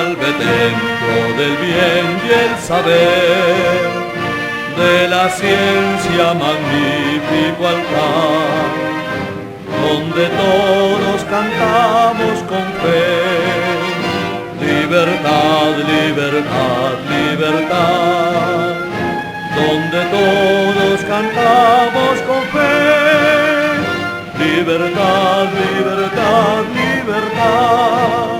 Salve templo del bien y el saber, de la ciencia magnífico altar, donde todos cantamos con fe. Libertad, libertad, libertad, donde todos cantamos con fe. Libertad, libertad, libertad.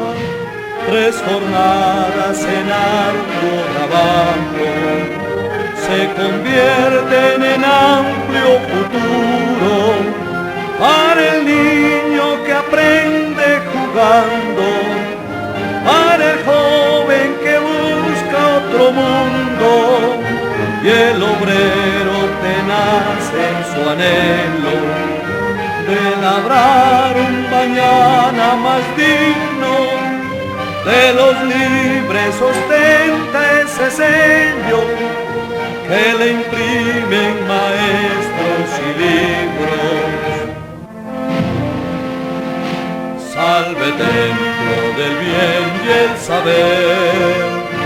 3 jornadas en arduo trabajo se convierten en amplio futuro para el niño que aprende jugando, para el joven que busca otro mundo y el obrero tenaz en su anhelo de labrar un mañana más digno. De los libres ostenta ese sello que le imprimen maestros y libros. Salve templo del bien y el saber,